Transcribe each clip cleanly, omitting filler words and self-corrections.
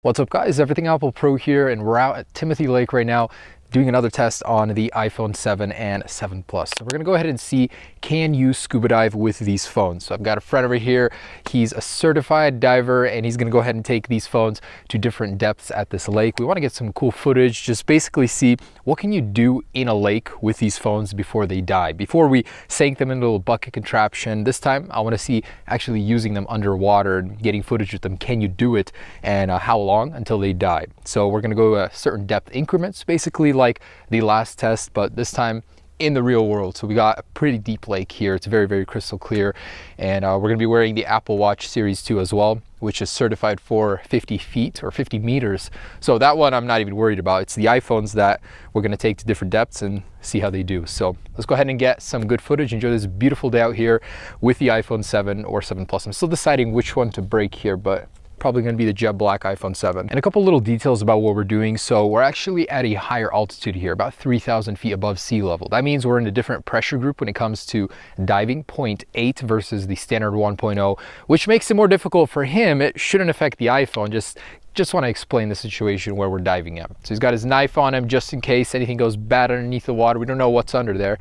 What's up guys, Everything Apple Pro here, and we're out at Timothy Lake right now doing another test on the iPhone 7 and 7 Plus. So we're gonna go ahead and see, can you scuba dive with these phones? So I've got a friend over here, he's a certified diver, and he's gonna go ahead and take these phones to different depths at this lake. We wanna get some cool footage, just basically see what can you do in a lake with these phones before they die. Before we sank them in a little bucket contraption, this time I wanna see actually using them underwater and getting footage with them. Can you do it, and how long until they die? So we're gonna go certain depth increments, basically like the last test, but this time in the real world. So we got a pretty deep lake here. It's very, very crystal clear. And we're gonna be wearing the Apple Watch Series 2 as well, which is certified for 50 feet or 50 meters. So that one I'm not even worried about. It's the iPhones that we're gonna take to different depths and see how they do. So let's go ahead and get some good footage. Enjoy this beautiful day out here with the iPhone 7 or 7 Plus. I'm still deciding which one to break here, but probably going to be the jet black iPhone 7. And a couple little details about what we're doing. So we're actually at a higher altitude here, about 3,000 feet above sea level. That means we're in a different pressure group when it comes to diving, 0.8 versus the standard 1.0, which makes it more difficult for him. It shouldn't affect the iPhone. Just want to explain the situation where we're diving at. So he's got his knife on him just in case anything goes bad underneath the water. We don't know what's under there.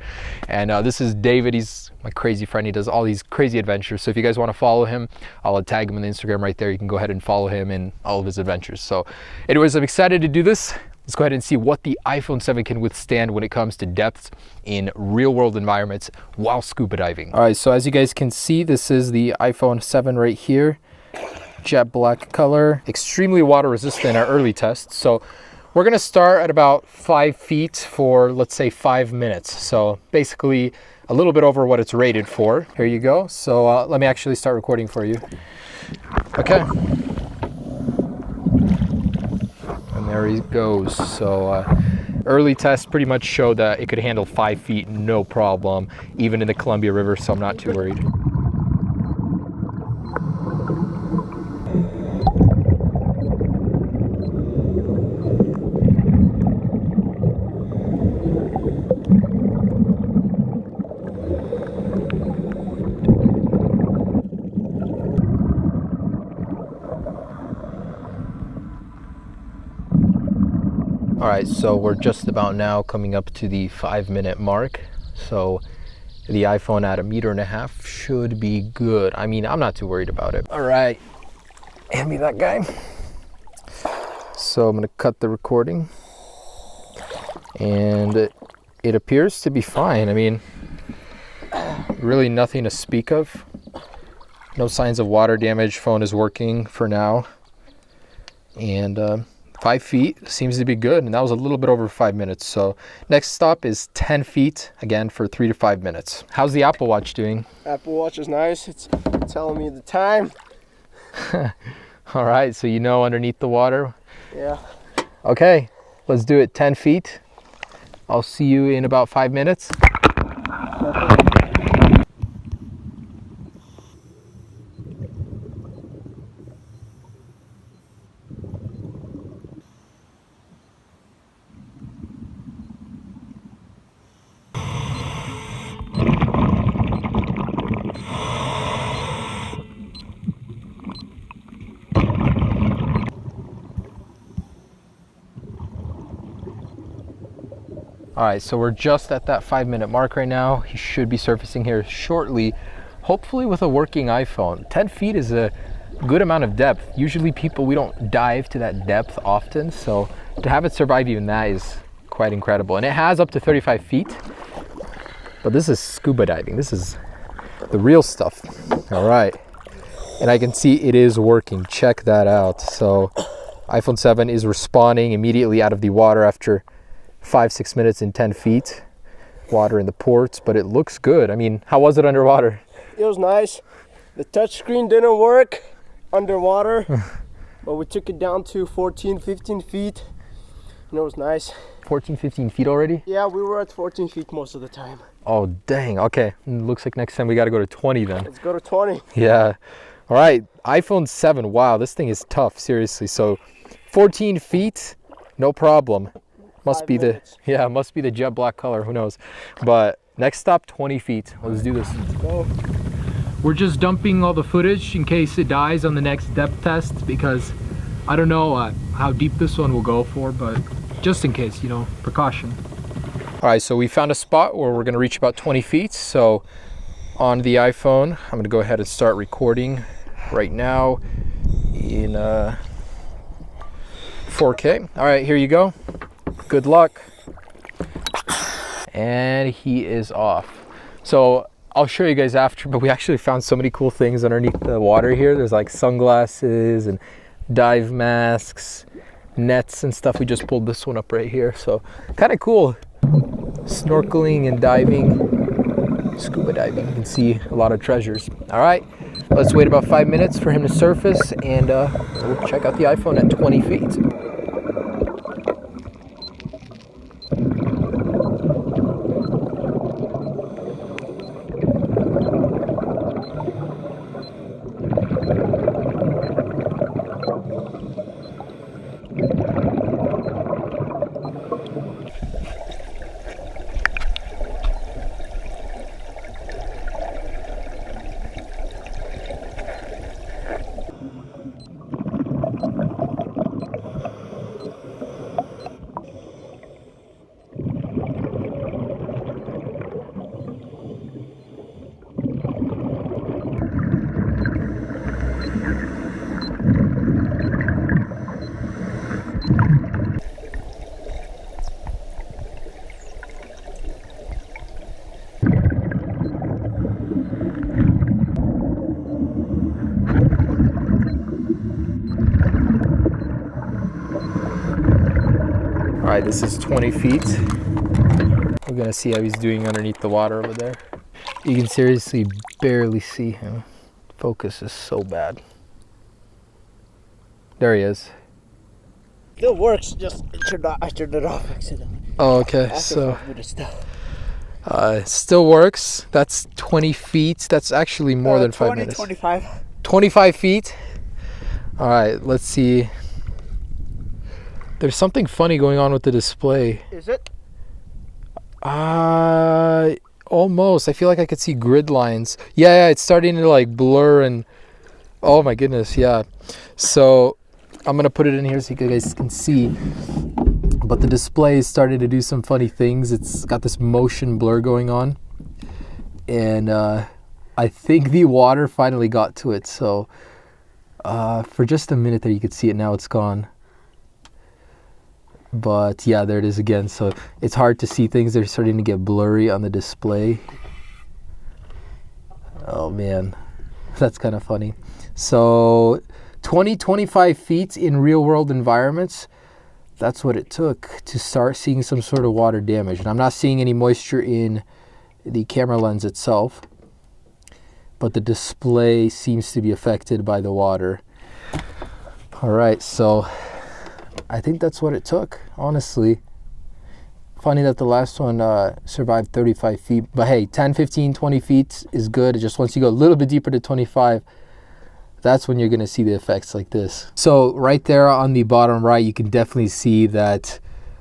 And this is David. He's my crazy friend. He does all these crazy adventures. So if you guys want to follow him, I'll tag him on the Instagram right there. You can go ahead and follow him in all of his adventures. So anyways, I'm excited to do this. Let's go ahead and see what the iPhone 7 can withstand when it comes to depths in real world environments while scuba diving. All right, so as you guys can see, this is the iPhone 7 right here. Jet black color, extremely water resistant in our early tests. So we're gonna start at about 5 feet for, let's say, 5 minutes. So basically a little bit over what it's rated for. Here you go. So let me actually start recording for you. Okay. And there he goes. So early tests pretty much showed that it could handle 5 feet, no problem, even in the Columbia River, so I'm not too worried. All right, so we're just about now coming up to the 5-minute mark. So the iPhone at 1.5 meters should be good. I mean, I'm not too worried about it. All right, hand me that guy. So I'm gonna cut the recording, and it appears to be fine. I mean, really nothing to speak of. No signs of water damage. Phone is working for now. And 5 feet seems to be good, and that was a little bit over 5 minutes. So next stop is 10 feet, again for 3 to 5 minutes. How's the Apple Watch doing? Apple Watch is nice. It's telling me the time. All right, so you know underneath the water? Yeah. Okay, let's do it. 10 feet. I'll see you in about 5 minutes. All right, so we're just at that 5-minute mark right now. He should be surfacing here shortly, hopefully with a working iPhone. 10 feet is a good amount of depth. Usually we don't dive to that depth often, so to have it survive even that is quite incredible. And it has up to 35 feet, but this is scuba diving. This is the real stuff. All right, and I can see it is working. Check that out. So iPhone 7 is responding immediately out of the water after 5-6 minutes in 10 feet. Water in the ports, but it looks good. I mean, how was it underwater? It was nice. The touchscreen didn't work underwater, but we took it down to 14, 15 feet, and it was nice. 14, 15 feet already? Yeah, we were at 14 feet most of the time. Oh, dang. Okay, looks like next time we got to go to 20 then. Let's go to 20. Yeah. All right, iPhone 7. Wow, this thing is tough, seriously. So 14 feet, no problem. Must be the jet black color, who knows. But next stop, 20 feet. Let's do this. Let's go. We're just dumping all the footage in case it dies on the next depth test, because I don't know how deep this one will go for, but just in case, you know, precaution. All right, so we found a spot where we're gonna reach about 20 feet. So on the iPhone, I'm gonna go ahead and start recording right now in 4K. All right, here you go. Good luck. And he is off. So I'll show you guys after, but we actually found so many cool things underneath the water here. There's like sunglasses and dive masks, nets and stuff. We just pulled this one up right here. So kind of cool. Snorkeling and diving, scuba diving. You can see a lot of treasures. All right, let's wait about 5 minutes for him to surface, and we'll check out the iPhone at 20 feet. All right, this is 20 feet. We're gonna see how he's doing underneath the water over there. You can seriously barely see him. Focus is so bad. There he is. Still works, just I turned it off accidentally. Oh, okay, so still works. That's 20 feet. That's actually more than 5 minutes. 25. 25 feet. All right, let's see. There's something funny going on with the display. Is it? Almost. I feel like I could see grid lines. Yeah, it's starting to like blur and oh my goodness, yeah. So I'm gonna put it in here so you guys can see. But the display is starting to do some funny things. It's got this motion blur going on. And I think the water finally got to it. So for just a minute there you could see it. Now it's gone. But yeah, there it is again. So it's hard to see things. They're starting to get blurry on the display. Oh man, that's kind of funny. So 25 feet in real world environments. That's what it took to start seeing some sort of water damage. And I'm not seeing any moisture in the camera lens itself, but the display seems to be affected by the water. All right, so I think that's what it took, honestly. Funny that the last one survived 35 feet. But hey, 10, 15, 20 feet is good. Just once you go a little bit deeper to 25, that's when you're going to see the effects like this. So right there on the bottom right, you can definitely see that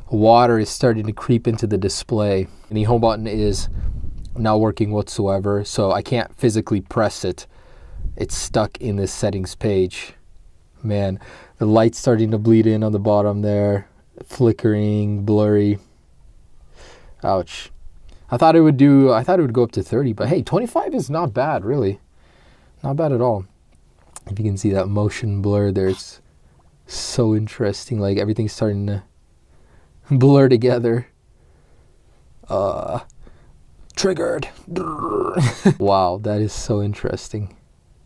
water is starting to creep into the display. And the home button is not working whatsoever. So I can't physically press it. It's stuck in this settings page. Man, the light's starting to bleed in on the bottom there, flickering, blurry. Ouch. I thought it would go up to 30, but hey, 25 is not bad, really. Not bad at all. If you can see that motion blur there, it's so interesting. Like everything's starting to blur together. Triggered. Wow, that is so interesting.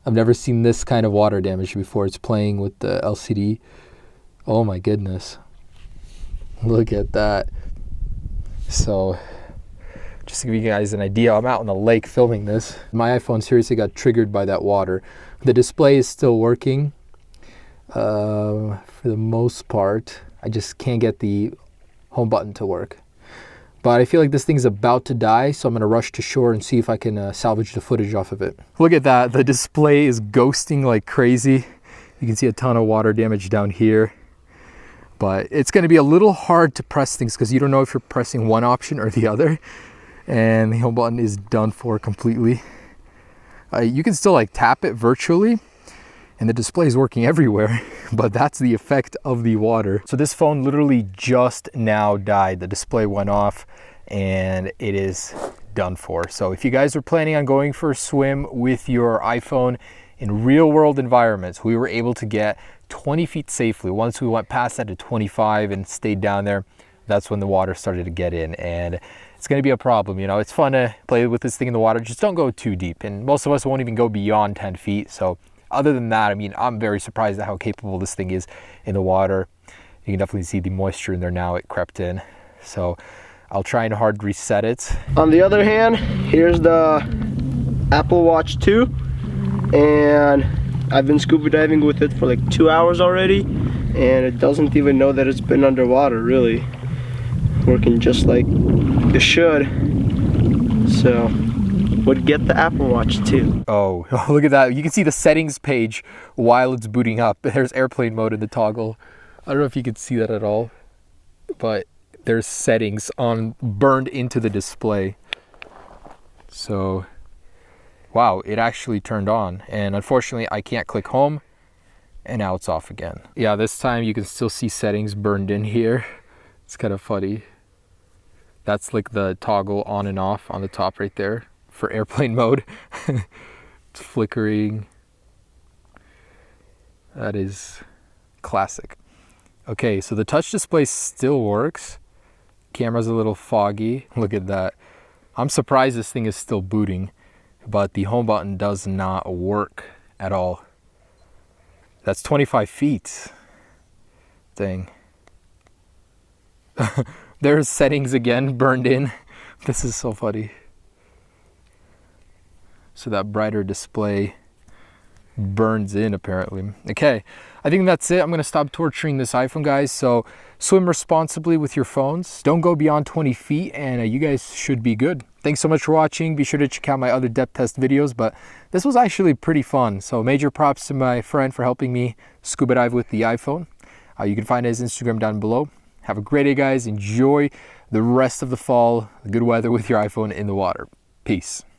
I've never seen this kind of water damage before. It's playing with the LCD. Oh my goodness. Look at that. So, just to give you guys an idea, I'm out on the lake filming this. My iPhone seriously got triggered by that water. The display is still working for the most part. I just can't get the home button to work. But I feel like this thing's about to die, so I'm going to rush to shore and see if I can salvage the footage off of it. Look at that. The display is ghosting like crazy. You can see a ton of water damage down here. But it's going to be a little hard to press things because you don't know if you're pressing one option or the other. And the home button is done for completely. You can still like tap it virtually and the display is working everywhere, but that's the effect of the water. So this phone literally just now died. The display went off and it is done for. So if you guys are planning on going for a swim with your iPhone in real world environments, we were able to get 20 feet safely. Once we went past that to 25 and stayed down there, that's when the water started to get in, and it's going to be a problem. You know, it's fun to play with this thing in the water, just don't go too deep, and most of us won't even go beyond 10 feet. So other than that, I mean, I'm very surprised at how capable this thing is in the water. You can definitely see the moisture in there now. It crept in, so I'll try and hard reset it. On the other hand, here's the Apple Watch 2, and I've been scuba diving with it for like 2 hours already, and it doesn't even know that it's been underwater, really. Working just like it should. So would get the Apple Watch 2. Oh, look at that. You can see the settings page while it's booting up. There's airplane mode in the toggle. I don't know if you can see that at all, but there's settings on burned into the display. So wow, it actually turned on, and unfortunately I can't click home, and now it's off again. Yeah, this time you can still see settings burned in here. It's kind of funny. That's like the toggle on and off on the top right there for airplane mode. It's flickering. That is classic. Okay, so the touch display still works. Camera's a little foggy. Look at that. I'm surprised this thing is still booting, but the home button does not work at all. That's 25 feet. Dang. There's settings again burned in. This is so funny. So that brighter display burns in apparently. Okay, I think that's it. I'm gonna stop torturing this iPhone, guys. So swim responsibly with your phones. Don't go beyond 20 feet and you guys should be good. Thanks so much for watching. Be sure to check out my other depth test videos, but this was actually pretty fun. So major props to my friend for helping me scuba dive with the iPhone. You can find his Instagram down below. Have a great day, guys. Enjoy the rest of the fall, the good weather with your iPhone in the water. Peace.